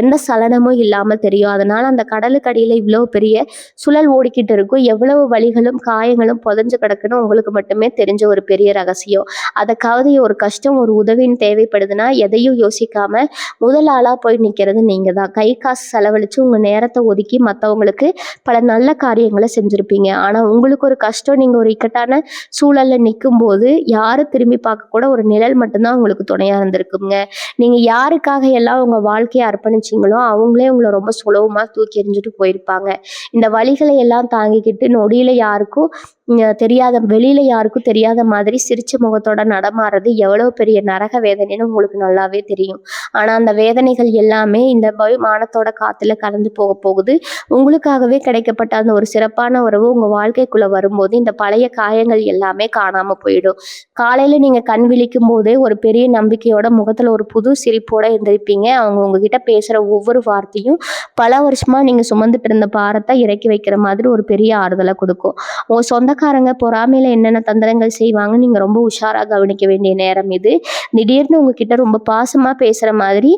எந்த சலனமும் இல்லாம தெரியும். அதனால அந்த கடலுக்கு அடியில இவ்வளவு பெரிய சுழல் ஓடிக்கிட்டு இருக்கும். எவ்வளவு வலிகளும் காயங்களும் புதைஞ்சு கிடக்குன்னு உங்களுக்கு மட்டுமே தெரிஞ்ச ஒரு பெரிய ரகசியம். அதுக்காவது ஒரு கஷ்டம் ஒரு உதவின்னு தேவைப்படுதுன்னா எதையும் யோசிக்காம முதல் ஆளா போய் நிற்கிறது நீங்க தான். கை காசு செலவழிச்சு உங்க நேரத்தை ஒதுக்கி மற்றவங்களுக்கு பல நல்ல காரியங்களை செஞ்சிருப்பீங்க. ஆனா உங்களுக்கு ஒரு கஷ்டம், நீங்க ஒரு இக்கட்டான சூழல்ல நிற்கும் இருக்கும்போது யாரும் திரும்பி பார்க்க கூட ஒரு நிழல் மட்டும்தான் உங்களுக்கு துணையா இருந்திருக்குங்க. நீங்க யாருக்காக எல்லாம் உங்க வாழ்க்கைய அர்ப்பணிச்சீங்களோ, அவங்களே உங்கள ரொம்ப சுலபமா தூக்கி எறிஞ்சுட்டு போயிருப்பாங்க. இந்த வலிகளை எல்லாம் தாங்கிக்கிட்டு நொடியில யாருக்கும் தெரியாத வெளியில யாருக்கும் தெரியாத மாதிரி சிரிச்ச முகத்தோட நடமாடுறது எவ்வளவு பெரிய நரக வேதனைன்னு உங்களுக்கு நல்லாவே தெரியும். ஆனா அந்த வேதனைகள் எல்லாமே இந்த மானத்தோட காத்துல கலந்து போக போகுது. உங்களுக்காகவே கிடைக்கப்பட்ட அந்த ஒரு சிறப்பான உறவு உங்க வாழ்க்கைக்குள்ள வரும்போது இந்த பழைய காயங்கள் எல்லாமே காணாம போயிடும். காலையில நீங்க கண் விழிக்கும் போதே ஒரு பெரிய நம்பிக்கையோட முகத்துல ஒரு புது சிரிப்போட எந்திரிப்பீங்க. அவங்க உங்ககிட்ட பேசுற ஒவ்வொரு வார்த்தையும் பல வருஷமா நீங்க சுமந்துட்டு இருந்த பாரத்தை இறக்கி வைக்கிற மாதிரி ஒரு பெரிய ஆறுதலை கொடுக்கும். உங்க சொந்தக்காரங்க பொறாமையில என்னென்ன தந்திரங்கள் செய்வாங்க நீங்க ரொம்ப உஷாரா கவனிக்க வேண்டிய நேரம் இது. திடீர்னு உங்ககிட்ட ரொம்ப பாசமா பேசுற மாதிரி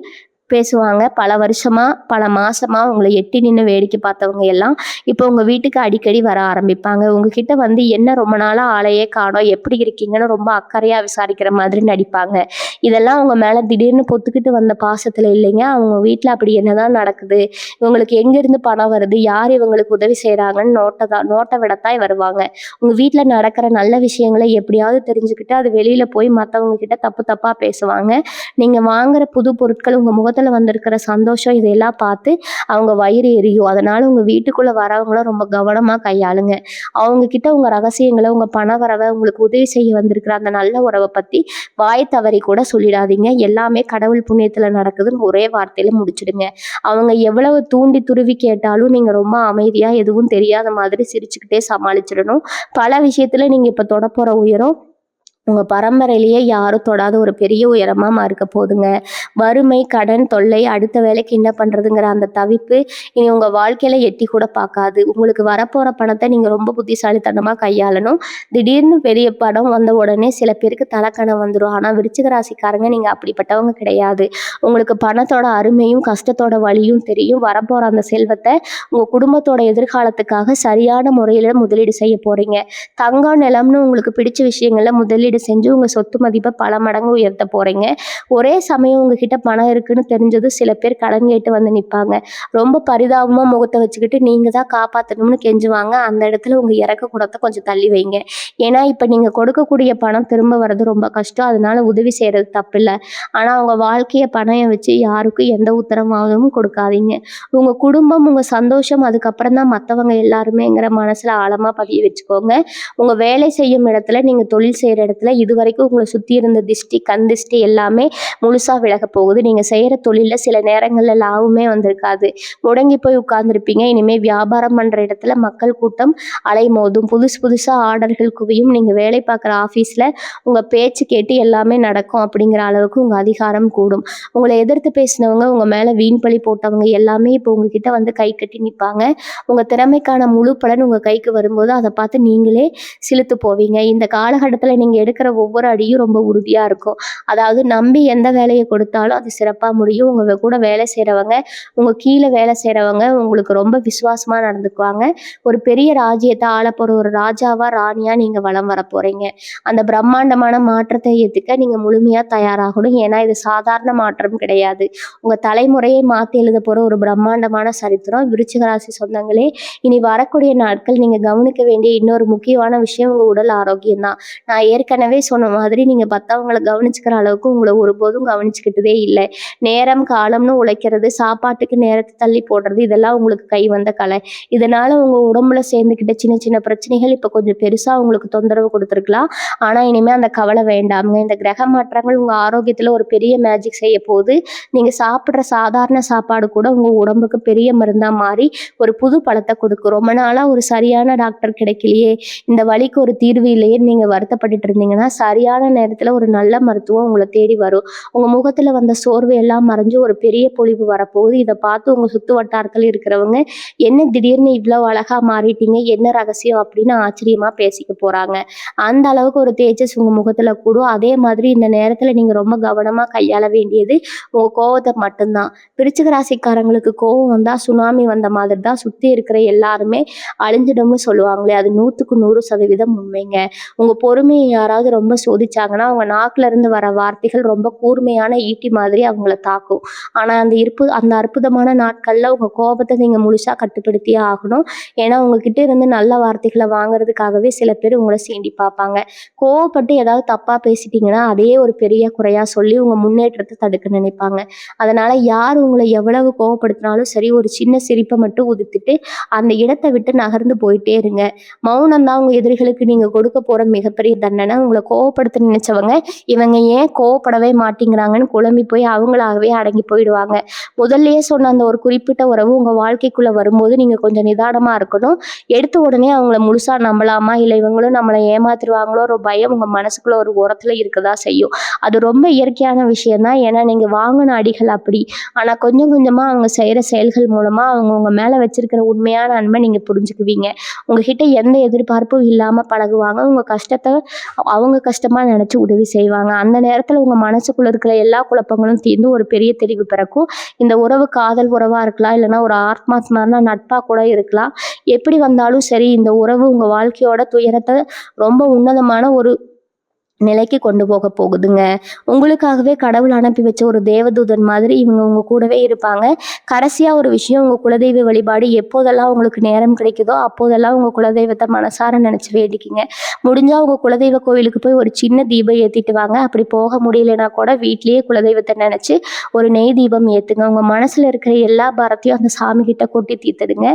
பேசுவாங்க. பல வருஷமா, பல மாசமா உங்கள எட்டி நின்னு வேடிக்கை பார்த்தவங்க எல்லாம், இப்போ உங்க வீட்டுக்கு அடிக்கடி வர ஆரம்பிப்பாங்க. உங்ககிட்ட வந்து என்ன ரொம்ப நாளா ஆளையே காணோம், எப்படி இருக்கீங்கன்னு ரொம்ப அக்கறையா விசாரிக்கிற மாதிரி நடிப்பாங்க. இதெல்லாம் உங்க மேல திடீர்னு பொத்துக்கிட்டு வந்த பாசத்துல இல்லைங்க. அவங்க வீட்ல அப்படி என்னதான் நடக்குது? இவங்களுக்கு எங்கேருந்து பணம் வருது? யார் இவங்களுக்கு உதவி செய்றாங்கன்னு நோட்ட விடத்தான் வருவாங்க. உங்க வீட்ல நடக்கிற நல்ல விஷயங்கள எப்படியாவது தெரிஞ்சுக்கிட்டு, அது வெளியில போய் மத்தவங்க கிட்ட தப்பு தப்பா பேசுவாங்க. நீங்க வாங்குற புது பொருட்கள் உங்க முகத்துல வந்திருக்கிற சந்தோஷம் இதையெல்லாம் பார்த்து அவங்க வயிறு எரியும். அதனால உங்க வீட்டுக்குள்ள வரவங்கள ரொம்ப கவனமா கையாளுங்க. அவங்க கிட்ட உங்க ரகசியங்கள, உங்க பண வரவ, உங்களுக்கு உதவி செய்ய வந்திருக்கிற அந்த நல்ல உறவ பத்தி வாய் தவறி கூட சொல்லிடாதீங்க. எல்லாமே கடவுள் புண்ணியத்துல நடக்குதுன்னு ஒரே வார்த்தையில முடிச்சிடுங்க. அவங்க எவ்வளவு தூண்டி துருவி கேட்டாலும் நீங்க ரொம்ப அமைதியா எதுவும் தெரியாத மாதிரி சிரிச்சுக்கிட்டே சமாளிச்சிடணும். பல விஷயத்துல நீங்க இப்ப தொடப்போற உயரம் உங்க பரம்பரையிலேயே யாரும் தொடாத ஒரு பெரிய உயரமா இருக்க போதுங்க. வறுமை, கடன் தொல்லை, அடுத்த வேலைக்கு என்ன பண்றதுங்கிற அந்த தவிப்பு இனி உங்க வாழ்க்கையில எட்டி கூட பார்க்காது. உங்களுக்கு வரப்போற பணத்தை நீங்க ரொம்ப புத்திசாலித்தனமா கையாளணும். திடீர்னு பெரிய படம் வந்த உடனே சில பேருக்கு தலக்கணம் வந்துடும். ஆனா விருச்சிக ராசிக்காரங்க நீங்க அப்படிப்பட்டவங்க கிடையாது. உங்களுக்கு பணத்தோட அருமையும் கஷ்டத்தோட வலியும் தெரியும். வரப்போற அந்த செல்வத்தை உங்க குடும்பத்தோட எதிர்காலத்துக்காக சரியான முறையில முதலீடு செய்ய போறீங்க. தங்கம், நிலம்னு உங்களுக்கு பிடிச்ச விஷயங்கள்ல முதலீடு செஞ்சு உங்க சொத்து மதிப்பை பல மடங்கு உயர்த்த போறீங்க. ஒரே சமயம் உங்ககிட்ட பணம் இருக்குன்னு தெரிஞ்சது சில பேர் கடன் கேட்டு வந்து நிற்பாங்க. ரொம்ப பரிதாபமா முகத்தை வச்சுக்கிட்டு நீங்க தான் காப்பாற்றணும்னு கெஞ்சுவாங்க. அந்த இடத்துல உங்க இறக்க குணத்தை கொஞ்சம் தள்ளி வைங்க. ஏன்னா இப்ப நீங்க கொடுக்கக்கூடிய பணம் திரும்ப வர்றது ரொம்ப கஷ்டம். அதனால உதவி செய்யறது தப்பு இல்லை. ஆனா உங்க வாழ்க்கைய பணம் வச்சு யாருக்கும் எந்த உத்தரவாதமும் கொடுக்காதீங்க. உங்க குடும்பம், உங்க சந்தோஷம், அதுக்கப்புறம் தான் மற்றவங்க எல்லாருமேங்கிற மனசுல ஆழமா பதிய வச்சுக்கோங்க. உங்க வேலை செய்யும் இடத்துல, நீங்க தொழில் செய்யற இடத்துல இதுவரைக்கும் உங்களை சுத்தி இருந்த திஷ்டி, கண் திஷ்டி எல்லாமே முழுசா விலக போகுது. நீங்க செய்யற தொழில்ல சில நேரங்கள்ல லாபமே வந்திருக்காது. முடங்கி போய் உட்கார்ந்துருப்பீங்க. இனிமே வியாபாரம் பண்ற இடத்துல மக்கள் கூட்டம் அலைமோதும். புதுசா ஆர்டர்கள் குவியும். நீங்க வேலை பார்க்குற ஆஃபீஸ்ல உங்க பேச்சு கேட்டு எல்லாமே நடக்கும் அப்படிங்கிற அளவுக்கு உங்க அதிகாரம் கூடும். உங்களை எதிர்த்து பேசினவங்க, உங்க மேல வீண் பழி போட்டவங்க எல்லாமே இப்போ உங்ககிட்ட வந்து கை கட்டி நிற்பாங்க. உங்க திறமைக்கான முழு பலன் உங்க கைக்கு வரும்போது அதை பார்த்து நீங்களே சிலுத்து போவீங்க. இந்த காலகட்டத்துல நீங்க எடுக்கிற ஒவ்வொரு அடியும் ரொம்ப உறுதியா இருக்கும். அதாவது நம்பி எந்த வேலையை கொடுத்தாலும் அது சிறப்பா முடியும். உங்க கூட வேலை செய்றவங்க, உங்க கீழே வேலை செய்றவங்க உங்களுக்கு ரொம்ப விசுவாசமா நடந்துக்குவாங்க. ஒரு பெரிய ராஜ்யத்தை ஆளப்போற ஒரு ராஜாவா, ராணியா நீங்க வலம் வர போறீங்க. அந்த பிரம்மாண்டமான மாற்றத்தை ஏத்துக்க நீங்க முழுமையா தயாராகணும். ஏன்னா இது சாதாரண மாற்றம் கிடையாது. உங்க தலைமுறையை மாத்தி எழுத போற ஒரு பிரம்மாண்டமான சரித்திரம். விருச்சிக ராசி சொந்தங்களே, இனி வரக்கூடிய நாட்கள் நீங்க கவனிக்க வேண்டிய இன்னொரு முக்கியமான விஷயம் உங்க உடல் ஆரோக்கியம் தான். நான் ஏற்கனவே சொன்ன மாதிரி நீங்க மத்தவங்களை கவனிச்சுக்கிற அளவுக்கு உங்களை ஒருபோதும் கவனிச்சுக்கிட்டதே இல்லை. நேரம் காலம்னு உழைக்கிறது, சாப்பாட்டுக்கு நேரத்தை தள்ளி போடுறது, இதெல்லாம் உங்களுக்கு கை வந்த கலை. இதனால உங்க உடம்புல சேர்ந்துக்கிட்ட சின்ன சின்ன பிரச்சனைகள் இப்ப கொஞ்சம் பெருசா உங்களுக்கு தொந்தரவு கொடுத்துருக்கலாம். ஆனா இனிமே அந்த கவலை வேண்டாமுங்க. இந்த கிரக மாற்றங்கள் உங்க ஆரோக்கியத்துல ஒரு பெரிய மேஜிக் செய்ய போகுது. நீங்க சாப்பிடுற சாதாரண சாப்பாடு கூட உங்க உடம்புக்கு பெரிய மருந்தா மாறி ஒரு புது பலத்தை கொடுக்கும். ரொம்ப நாளா ஒரு சரியான டாக்டர் கிடைக்கலையே, இந்த வலிக்கு ஒரு தீர்வு இல்லையே நீங்க வருத்தப்பட்டுட்டு இருந்தீங்கன்னா, சரியான நேரத்துல ஒரு நல்ல மருத்துவம் உங்களை தேடி வரும். உங்க முகத்துல வந்த சோர்வு எல்லாம் மறைஞ்சு ஒரு பெரிய பொலிவு வரப்போகுது. இதை பார்த்து உங்க சுத்து வட்டாரத்துல இருக்கிறவங்க, என்ன திடீர்னு இவ்வளவு அழகா மாறிட்டீங்க, என்ன ரகசியம் அப்படின்னு ஆச்சரியமா பேசிக்க போறாங்க. அந்த அளவுக்கு ஒரு தேஜஸ் உங்க முகத்துல கூடும். அதே மாதிரி இந்த நேரத்துல நீங்க ரொம்ப கவனமா கையாள வேண்டியது உங்க கோவத்தை மட்டும்தான். விருச்சிக ராசிக்காரங்களுக்கு கோவம் வந்தா சுனாமி வந்த மாதிரி தான். சுத்தி இருக்கிற எல்லாருமே அழிஞ்சிடும்னு சொல்லுவாங்களே, அது 100க்கு 100% உண்மைங்க. உங்க பொறுமையை யாராவது யாரையாவது ரொம்ப சோதிச்சாங்கன்னா அவங்க நாக்குல இருந்து வர வார்த்தைகள் ரொம்ப கூர்மையான ஈட்டி மாதிரி அவங்கள தாக்கும். ஆனா அந்த அற்புதமான நாட்கள்ல உங்க கோபத்தை நீங்க முழுசா கட்டுப்படுத்தியே ஆகணும். ஏன்னா உங்ககிட்ட இருந்து நல்ல வார்த்தைகளை வாங்குறதுக்காகவே சில பேர் உங்களை சீண்டி பார்ப்பாங்க. கோவப்பட்டு ஏதாவது தப்பா பேசிட்டீங்கன்னா அதையே ஒரு பெரிய குறையா சொல்லி உங்க முன்னேற்றத்தை தடுக்க நினைப்பாங்க. அதனால யார் உங்களை எவ்வளவு கோவப்படுத்தினாலும் சரி, ஒரு சின்ன சிரிப்பை மட்டும் உதிர்த்துட்டு அந்த இடத்தை விட்டு நகர்ந்து போயிட்டே இருங்க. மௌனம் தான் உங்க எதிரிகளுக்கு நீங்க கொடுக்க போற மிகப்பெரிய தண்டனை. உங்களை கோவப்படுத்த நினைச்சவங்க இவங்க ஏன் கோவப்படவே மாட்டேங்கிறாங்கன்னு குழம்பி போய் அவங்களாகவே அடங்கி போயிடுவாங்க. முதல்லயே சொன்ன அந்த ஒரு குறிப்பிட்ட உறவு உங்க வாழ்க்கைக்குள்ள வரும்போது நீங்க கொஞ்சம் நிதானமா இருக்கணும். எடுத்த உடனே அவங்கள முழுசா நம்பலாமா, இல்லை இவங்களும் நம்மளை ஏமாத்திருவாங்களோ ஒரு பயம் உங்க மனசுக்குள்ள ஒரு ஓரத்துல இருக்கதா செய்யும். அது ரொம்ப இயற்கையான விஷயம் தான். ஏன்னா நீங்க வாங்கின அடிகள் அப்படி. ஆனா கொஞ்சம் கொஞ்சமா அவங்க செய்யற செயல்கள் மூலமா அவங்க உங்க மேல வச்சிருக்கிற உண்மையான அன்பை நீங்க புரிஞ்சுக்குவீங்க. உங்ககிட்ட எந்த எதிர்பார்ப்பும் இல்லாம பழகுவாங்க. உங்க கஷ்டத்தை அவங்க கஷ்டமா நினைச்சு உதவி செய்வாங்க. அந்த நேரத்துல உங்க மனசுக்குள்ள இருக்கிற எல்லா குழப்பங்களும் தீர்ந்து ஒரு பெரிய தெளிவு பிறக்கும். இந்த உறவு காதல் உறவா இருக்கலாம், இல்லைன்னா ஒரு ஆத்மாத்மான நட்பா கூட இருக்கலாம். எப்படி வந்தாலும் சரி, இந்த உறவு உங்க வாழ்க்கையோட துயரத்தை ரொம்ப உன்னதமான ஒரு நிலைக்கு கொண்டு போக போகுதுங்க. உங்களுக்காகவே கடவுள் அனுப்பி வச்ச ஒரு தேவதூதன் மாதிரி இவங்க உங்க கூடவே இருப்பாங்க. கடைசியா ஒரு விஷயம், உங்க குலதெய்வ வழிபாடு எப்போதெல்லாம் உங்களுக்கு நேரம் கிடைக்குதோ அப்போதெல்லாம் உங்க குலதெய்வத்தை மனசார நினைச்சு வேண்டிக்கிங்க. முடிஞ்சா உங்க குலதெய்வ கோயிலுக்கு போய் ஒரு சின்ன தீபம் ஏத்திட்டு வாங்க. அப்படி போக முடியலன்னா கூட வீட்லயே குலதெய்வத்தை நினைச்சு ஒரு நெய் தீபம் ஏத்துங்க. உங்க மனசுல இருக்கிற எல்லா பாரத்தையும் அந்த சாமி கிட்ட கொட்டி தீர்த்துடுங்க.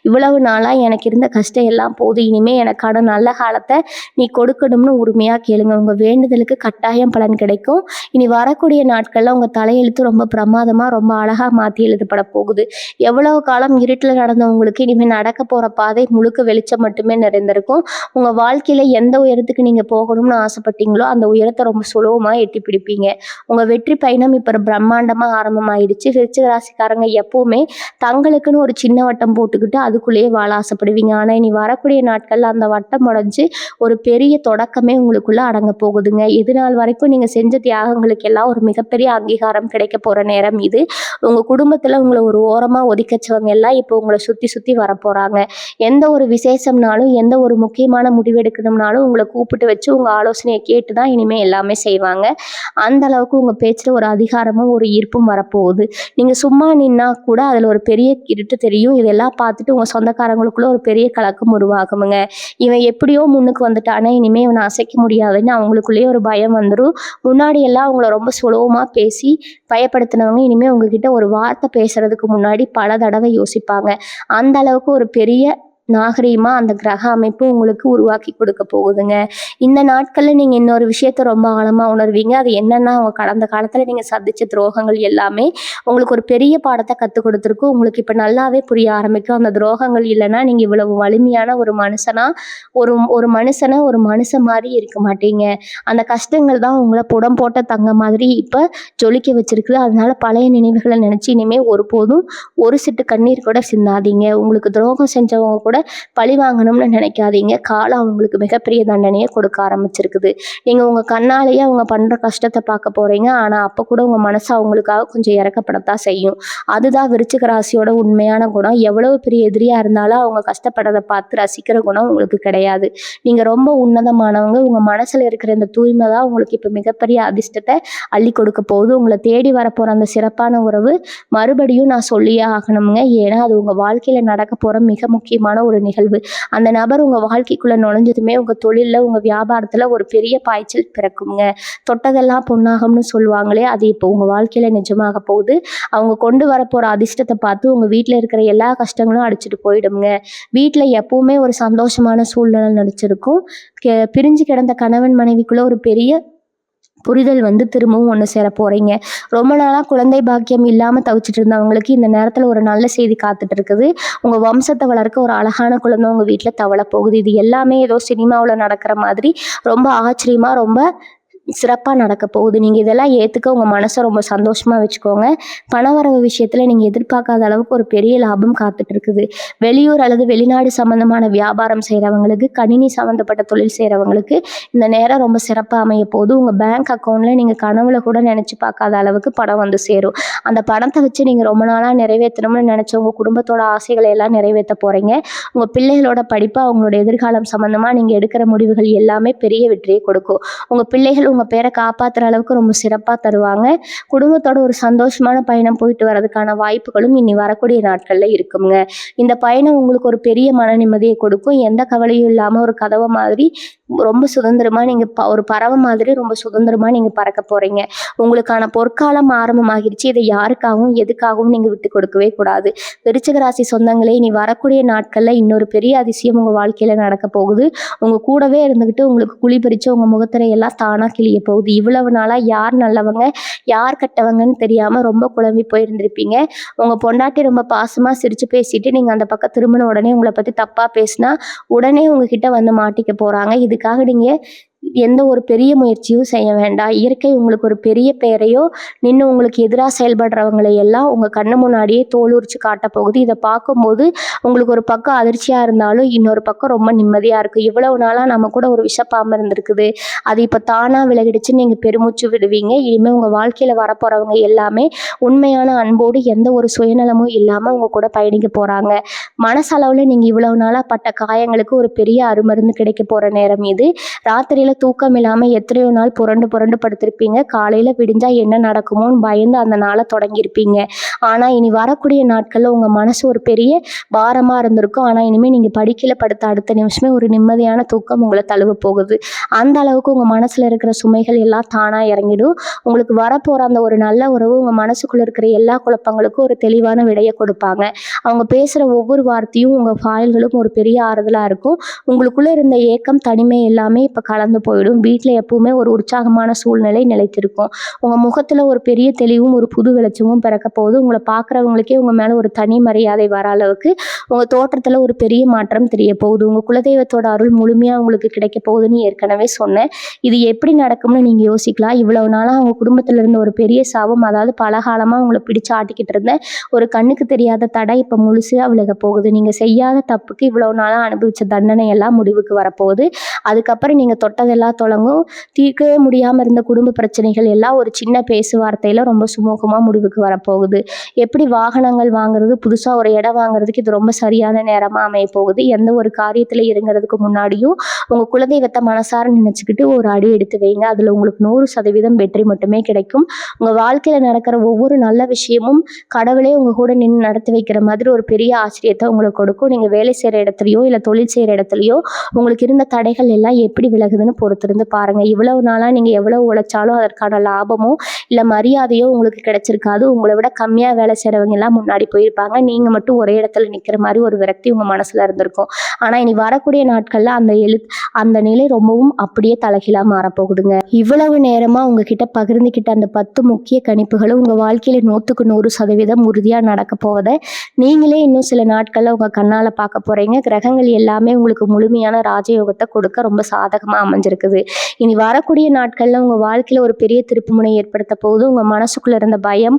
இவ்வளவு நாளா எனக்கு இருந்த கஷ்டம் எல்லாம் போதும், இனிமே எனக்கான நல்ல காலத்தை நீ கொடுக்கணும்னு உரிமையா கேளுங்க. உங்க வேண்டுதலுக்கு கட்டாயம் பலன் கிடைக்கும். இனி வரக்கூடிய நாட்கள்ல உங்க தலையெழுத்து ரொம்ப பிரமாதமா ரொம்ப அழகா மாத்தி எழுதப்பட போகுது. எவ்வளவு காலம் இருட்டில் நடந்தவங்களுக்கு இனிமே நடக்க போற பாதை முழுக்க வெளிச்சம் மட்டுமே நிறைந்திருக்கும். உங்க வாழ்க்கையில எந்த உயரத்துக்கு நீங்க போகணும்னு ஆசைப்பட்டீங்களோ அந்த உயரத்தை ரொம்ப சுலபமா எட்டி பிடிப்பீங்க. உங்க வெற்றி பயணம் இப்ப பிரம்மாண்டமா ஆரம்பமாயிடுச்சு. விருச்சிக ராசிக்காரங்க எப்பவுமே தங்களுக்குன்னு ஒரு சின்ன வட்டம் போட்டுக்கிட்டு அதுக்குள்ளேயே வாழ ஆசைப்படுவீங்க. ஆனா இனி வரக்கூடிய நாட்கள்ல அந்த வட்டம் உடைஞ்சு ஒரு பெரிய தொடக்கமே உங்களுக்குள்ள அடங்க போகுதுங்க. இது நாள் வரைக்கும் நீங்க செஞ்ச தியாகங்களுக்கு எல்லாம் ஒரு மிகப்பெரிய அங்கீகாரம் கிடைக்க போற நேரம் இது. உங்க குடும்பத்துல உங்களை ஒரு ஓரமா ஒதுக்கச்சவங்க எல்லாம் இப்போ உங்களை சுத்தி சுத்தி வரப்போறாங்க. எந்த ஒரு விசேஷம்னாலும் எந்த ஒரு முக்கியமான முடிவெடுக்கணும்னாலும் உங்களை கூப்பிட்டு வச்சு உங்க ஆலோசனையை கேட்டுதான் இனிமே எல்லாமே செய்வாங்க. அந்த அளவுக்கு உங்க பேச்சுல ஒரு அதிகாரமும் ஒரு ஈர்ப்பும் வரப்போகுது. நீங்க சும்மா நின்னா கூட அதுல ஒரு பெரிய இருட்டு தெரியும். இதெல்லாம் பார்த்துட்டு உங்க சொந்தக்காரங்களுக்குள்ள ஒரு பெரிய கலக்கம் உருவாகுமுங்க. இவன் எப்படியோ முன்னுக்கு வந்துட்டானே, இனிமே இவனை அசைக்க முடியாதுன்னு அவங்களுக்குள்ளேயே ஒரு பயம் வந்துடும். முன்னாடி எல்லாம் அவங்கள ரொம்ப சுலபமா பேசி பயப்படுத்தினவங்க இனிமே உங்ககிட்ட ஒரு வார்த்தை பேசுறதுக்கு முன்னாடி பல தடவை யோசிப்பாங்க. அந்த அளவுக்கு ஒரு பெரிய நாகரீகமா அந்த கிரக அமைப்பு உங்களுக்கு உருவாக்கி கொடுக்க போகுதுங்க. இந்த நாட்கள்ல நீங்க இன்னொரு விஷயத்த ரொம்ப ஆழமா உணர்வீங்க. அது என்னன்னா, அவங்க கடந்த காலத்துல நீங்க சந்திச்ச துரோகங்கள் எல்லாமே உங்களுக்கு ஒரு பெரிய பாடத்தை கற்றுக் கொடுத்துருக்கும். உங்களுக்கு இப்ப நல்லாவே புரிய ஆரம்பிக்கும். அந்த துரோகங்கள் இல்லைன்னா நீங்க இவ்வளவு வலிமையான ஒரு மனுஷனா ஒரு ஒரு மனுஷனை ஒரு மனுஷன் மாதிரி இருக்க மாட்டீங்க. அந்த கஷ்டங்கள் தான் உங்களை புடம் போட்ட தங்க மாதிரி இப்ப ஜொலிக்க வச்சிருக்குது. அதனால பழைய நினைவுகளை நினைச்சு இனிமே ஒருபோதும் ஒரு சிட்டு கண்ணீர் கூட சிந்தாதீங்க. உங்களுக்கு துரோகம் செஞ்சவங்க கூட பழி வாங்கணும்னு நினைக்காதீங்க. காலம் அவங்களுக்கு மிகப்பெரிய தண்டனையை கொடுக்க ஆரம்பிச்சிருக்குது. நீங்க உங்க கண்ணாலேயே அவங்க பண்ற கஷ்டத்தை பார்க்க போறீங்க. ஆனா அப்ப கூட உங்க மனசு அவங்களுக்காக கொஞ்சம் இறக்கப்படத்தான் செய்யும். அதுதான் விருச்சிக ராசியோட உண்மையான குணம். எவ்வளவு பெரிய எதிரியா இருந்தாலும் அவங்க கஷ்டப்படுறதை பார்த்து ரசிக்கிற குணம் உங்களுக்கு கிடையாது. நீங்க ரொம்ப உன்னதமானவங்க. உங்க மனசுல இருக்கிற இந்த தூய்மை தான் உங்களுக்கு இப்ப மிகப்பெரிய அதிர்ஷ்டத்தை அள்ளி கொடுக்க போகுது. உங்களை தேடி வரப்போற அந்த சிறப்பான உறவு மறுபடியும் நான் சொல்லியே ஆகணுங்க. ஏன்னா அது உங்க வாழ்க்கையில நடக்க போற மிக முக்கியமான ஒரு நிகழ்வு. அந்த நபர் உங்க வாழ்க்கைக்குள்ள நுழைஞ்சதுமே உங்க தொழில்ல உங்க வியாபாரத்துல ஒரு பெரிய பாய்ச்சல் பிறக்குங்க. தொட்டதெல்லாம் பொன்னாகும்னு சொல்லுவாங்களே, அது இப்போ உங்க வாழ்க்கையில நிஜமாக போகுது. அவங்க கொண்டு வரப்போற அதிர்ஷ்டத்தை பார்த்து உங்க வீட்டுல இருக்கிற எல்லா கஷ்டங்களும் அடிச்சுட்டு போயிடுங்க. வீட்டுல எப்பவுமே ஒரு சந்தோஷமான சூழ்நிலை நடிச்சிருக்கும். பிரிஞ்சு கிடந்த கணவன் மனைவிக்குள்ள ஒரு பெரிய புரிதல் வந்து திரும்பவும் ஒன்று சேர போறீங்க. ரொம்ப நாளாக குழந்தை பாக்கியம் இல்லாமல் தவிச்சிட்டு இருந்தவங்களுக்கு இந்த நேரத்தில் ஒரு நல்ல செய்தி காத்துட்டு இருக்குது. உங்கள் வம்சத்தை வளர்க்க ஒரு அழகான குழந்தை உங்கள் வீட்டில் தவள போகுது. இது எல்லாமே ஏதோ சினிமாவில் நடக்கிற மாதிரி ரொம்ப ஆச்சரியமாக ரொம்ப சிறப்பாக நடக்க போகுது. நீங்கள் இதெல்லாம் ஏற்றுக்க உங்கள் மனசை ரொம்ப சந்தோஷமாக வச்சுக்கோங்க. பணவரவு விஷயத்தில் நீங்கள் எதிர்பார்க்காத அளவுக்கு ஒரு பெரிய லாபம் காத்துட்டு இருக்குது. வெளியூர் அல்லது வெளிநாடு சம்மந்தமான வியாபாரம் செய்கிறவங்களுக்கு, கணினி சம்மந்தப்பட்ட தொழில் செய்கிறவங்களுக்கு இந்த நேரம் ரொம்ப சிறப்பாக அமைய போகுது. உங்கள் பேங்க் அக்கௌண்ட்டில் நீங்கள் கனவுல கூட நினச்சி பார்க்காத அளவுக்கு பணம் வந்து சேரும். அந்த பணத்தை வச்சு நீங்கள் ரொம்ப நாளாக நிறைவேற்றணும்னு நினச்ச உங்கள் குடும்பத்தோட ஆசைகளை எல்லாம் நிறைவேற்ற போகிறீங்க. உங்கள் பிள்ளைகளோட படிப்பு, அவங்களோட எதிர்காலம் சம்மந்தமாக நீங்கள் எடுக்கிற முடிவுகள் எல்லாமே பெரிய வெற்றியை கொடுக்கும். உங்கள் பிள்ளைகள் உங்கள் பேரை காப்பாற்றுற அளவுக்கு ரொம்ப சிறப்பாக தருவாங்க. குடும்பத்தோட ஒரு சந்தோஷமான பயணம் போயிட்டு வர்றதுக்கான வாய்ப்புகளும் இனி வரக்கூடிய நாட்களில் இருக்குங்க. இந்த பயணம் உங்களுக்கு ஒரு பெரிய மன நிம்மதியை கொடுக்கும். எந்த கவலையும் இல்லாமல் ஒரு கதவை மாதிரி ரொம்ப சுதந்திரமாக நீங்கள் ஒரு பறவை மாதிரி ரொம்ப சுதந்திரமாக நீங்கள் பறக்க போகிறீங்க. உங்களுக்கான பொற்காலம் ஆரம்பமாகிடுச்சு. இதை யாருக்காகவும் எதுக்காகவும் நீங்கள் விட்டு கொடுக்கவே கூடாது. விருச்சிக ராசி சொந்தங்களே, இனி வரக்கூடிய நாட்களில் இன்னொரு பெரிய அதிசயம் உங்கள் வாழ்க்கையில் நடக்க போகுது. உங்கள் கூடவே இருந்துக்கிட்டு உங்களுக்கு குழி பறித்து உங்கள் முகத்திரையெல்லாம் தானாக கிளிய போகுது. இவ்வளவு நாளாக யார் நல்லவங்க யார் கெட்டவங்கன்னு தெரியாமல் ரொம்ப குழம்பி போயிருந்திருப்பீங்க. உங்கள் பொண்டாட்டி ரொம்ப பாசமாக சிரித்து பேசிட்டு நீங்கள் அந்த பக்கம் திரும்பின உடனே உங்களை பற்றி தப்பாக பேசினா உடனே உங்ககிட்ட வந்து மாட்டிக்க போகிறாங்க. இதுக்காக நீங்கள் எந்த ஒரு பெரிய முயற்சியும் செய்ய வேண்டாம். இயற்கை உங்களுக்கு ஒரு பெரிய பெயரையோ நின்று உங்களுக்கு எதிராக செயல்படுறவங்களை எல்லாம் உங்கள் கண்ணு முன்னாடியே தோல் உரிச்சு காட்ட போகுது. இதை பார்க்கும்போது உங்களுக்கு ஒரு பக்கம் அதிர்ச்சியாக இருந்தாலும் இன்னொரு பக்கம் ரொம்ப நிம்மதியாக இருக்குது. இவ்வளவு நாளாக நம்ம கூட ஒரு விஷப்பாம்பு இருந்திருக்குது, அது இப்போ தானாக விலகிடுச்சு, நீங்கள் பெருமூச்சு விடுவீங்க. இனிமேல் உங்கள் வாழ்க்கையில் வரப்போகிறவங்க எல்லாமே உண்மையான அன்போடு எந்த ஒரு சுயநலமும் இல்லாமல் உங்கள் கூட பயணிக்க போகிறாங்க. மனசளவில் நீங்கள் இவ்வளவு நாளாக பட்ட காயங்களுக்கு ஒரு பெரிய அருமருந்து கிடைக்க போகிற நேரம் இது. ராத்திரியில் தூக்கம் இல்லாமல் எத்தனையோ நாள் புரண்டு புரண்டு படுத்திருப்பீங்க. காலையில் விடிஞ்சா என்ன நடக்குமோன்னு பயந்து அந்த நாளை தொடங்கியிருப்பீங்க. ஆனால் இனி வரக்கூடிய நாட்களில் உங்கள் மனசு ஒரு பெரிய பாரமாக இருந்திருக்கும். ஆனால் இனிமேல் நீங்கள் படிக்கல படுத்த அடுத்த நிமிஷமே ஒரு நிம்மதியான தூக்கம் உங்களை தழுவ போகுது. அந்த அளவுக்கு உங்கள் மனசில் இருக்கிற சுமைகள் எல்லாம் தானாக இறங்கிடும். உங்களுக்கு வரப்போகிற அந்த ஒரு நல்ல உறவு உங்கள் மனசுக்குள்ளே இருக்கிற எல்லா குழப்பங்களுக்கும் ஒரு தெளிவான விடையை கொடுப்பாங்க. அவங்க பேசுகிற ஒவ்வொரு வார்த்தையும் உங்கள் ஃபாயில்களும் ஒரு பெரிய ஆறுதலாக இருக்கும். உங்களுக்குள்ளே இருந்த ஏக்கம், தனிமை எல்லாமே இப்போ கலந்து போயிடும். வீட்டில் எப்பவுமே ஒரு உற்சாகமான சூழ்நிலை நிலைத்திருக்கும். உங்கள் முகத்தில் ஒரு பெரிய தெளிவும் ஒரு புது வெளிச்சமும் பிறக்க போகுது. உங்களை பார்க்குறவங்களுக்கே உங்கள் மேலே ஒரு தனி மரியாதை வர அளவுக்கு உங்கள் தோற்றத்தில் ஒரு பெரிய மாற்றம் தெரிய போகுது. உங்கள் குலதெய்வத்தோட அருள் முழுமையாக உங்களுக்கு கிடைக்க போகுதுன்னு ஏற்கனவே சொன்னேன். இது எப்படி நடக்கும்னு நீங்கள் யோசிக்கலாம். இவ்வளவு நாளாக அவங்க குடும்பத்தில் இருந்த ஒரு பெரிய சாபம், அதாவது பல காலமாக உங்களை பிடிச்சு ஆட்டிக்கிட்டு இருந்த ஒரு கண்ணுக்கு தெரியாத தடை இப்போ முழுசாக விலக போகுது. நீங்கள் செய்யாத தப்புக்கு இவ்வளவு நாளாக அனுபவித்த தண்டனை எல்லாம் முடிவுக்கு வரப்போகுது. அதுக்கப்புறம் நீங்கள் தொட்டதெல்லாம் தொடங்கும். தீர்க்கவே முடியாமல் இருந்த குடும்ப பிரச்சனைகள் எல்லாம் ஒரு சின்ன பேசுவார்த்தையில் ரொம்ப சுமூகமாக முடிவுக்கு வரப்போகுது. எப்படி வாகனங்கள் வாங்குறது, புதுசாக ஒரு இடம் வாங்குறதுக்கு இது ரொம்ப சரியான நேரமாக அமைய போகுது. எந்த ஒரு காரியத்தில் இறங்குறதுக்கு முன்னாடியும் உங்கள் குலதெய்வத்தை மனசார நினச்சிக்கிட்டு ஒரு அடி எடுத்து வைங்க. அதில் உங்களுக்கு 100% வெற்றி மட்டுமே கிடைக்கும். உங்கள் வாழ்க்கையில் நடக்கிற ஒவ்வொரு நல்ல விஷயமும் கடவுளே உங்கள் கூட நின்று நடத்தி வைக்கிற மாதிரி ஒரு பெரிய ஆச்சரியத்தை உங்களுக்கு கொடுக்கும். நீங்கள் வேலை செய்கிற இடத்துலையோ இல்லை தொழில் செய்கிற இடத்துலையோ உங்களுக்கு இருந்த தடைகள் எல்லாம் எப்படி விலகுதுன்னு பொறுத்திருந்து பாருங்கள். இவ்வளவு நாளாக நீங்கள் எவ்வளவு உழைச்சாலும் அதற்கான லாபமோ இல்லை மரியாதையோ உங்களுக்கு கிடைச்சிருக்காது. உங்களை விட கம்மியாக வேலை செய்கிறவங்க எல்லாம் முன்னாடி போயிருப்பாங்க. நீங்கள் மட்டும் ஒரே இடத்துல நிற்கிற மாதிரி ஒரு விரக்தி உங்கள் மனசில் இருந்திருக்கும். ஆனால் இனி வரக்கூடிய நாட்களில் அந்த நிலை ரொம்பவும் அப்படியே தலைகீழாக மாறப்போகுதுங்க. இவ்வளவு நேரமாக உங்ககிட்ட பகிர்ந்துக்கிட்ட அந்த 10 முக்கிய கணிப்புகளும் உங்கள் வாழ்க்கையில் 100% உறுதியாக நடக்க போவதை நீங்களே இன்னும் சில நாட்களில் உங்கள் கண்ணால் பார்க்க போகிறீங்க. கிரகங்கள் எல்லாமே உங்களுக்கு முழுமையான ராஜயோகத்தை கொடுக்க ரொம்ப சாதகமாக அமைஞ்சிருக்குது. இனி வரக்கூடிய நாட்களில் உங்கள் வாழ்க்கையில் ஒரு பெரிய திருப்புமுனை ஏற்படுத்த போகுது. உங்கள் மனசுக்குள்ளே இருந்த பயம்,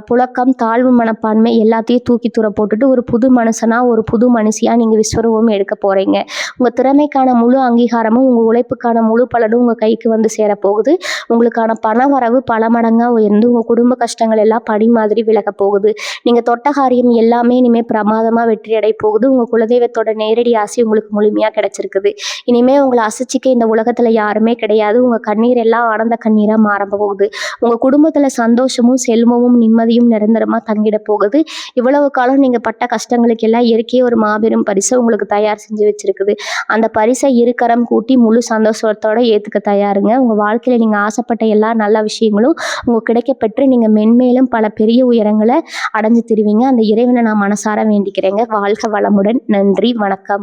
புழக்கம், தாழ்வு மனப்பான்மை எல்லாத்தையும் தூக்கி தூர போட்டுட்டு ஒரு புது மனுஷனாக ஒரு புது மனுஷியாக நீங்கள் விஸ்வரூபம் எடுக்க போகிறீங்க. உங்கள் திறமைக்கான முழு அங்கீகாரமும் உங்கள் உழைப்புக்கான முழு பலனும் உங்கள் கைக்கு வந்து சேரப்போகுது. உங்களுக்கான பண வரவு பல மடங்காக உயர்ந்து உங்கள் குடும்ப கஷ்டங்கள் எல்லாம் படி மாதிரி விலக போகுது. நீங்கள் தொட்ட காரியம் எல்லாமே இனிமேல் பிரமாதமாக வெற்றி அடைய போகுது. உங்கள் குலதெய்வத்தோட நேரடி ஆசை உங்களுக்கு முழுமையாக கிடைச்சிருக்குது. இனிமேல் உங்களை அசைச்சிக்க இந்த உலகத்தில் யாருமே கிடையாது. உங்கள் கண்ணீர் எல்லாம் ஆனந்த கண்ணீராக மாற போகுது. உங்கள் குடும்பத்தில் சந்தோஷமும் செல்வமும் நிம்மதியும் நிரந்தரமாக தங்கிட போகுது. இவ்வளவு காலம் நீங்கள் பட்ட கஷ்டங்களுக்கு எல்லாம் இயற்கையே ஒரு மாபெரும் பரிசை உங்களுக்கு தயார் செஞ்சு வச்சிருக்குது. அந்த பரிசை இருக்கரம் கூட்டி முழு சந்தோஷத்தோட ஏற்றுக்க தயாருங்க. உங்கள் வாழ்க்கையில் நீங்கள் ஆசைப்பட்ட எல்லா நல்ல விஷயங்களும் உங்களுக்கு கிடைக்கப்பெற்று நீங்கள் மென்மேலும் பல பெரிய உயரங்களை அடைஞ்சு திருவீங்க. அந்த இறைவனை நான் மனசார வேண்டிக்கிறேங்க. வாழ்க வளமுடன். நன்றி, வணக்கம்.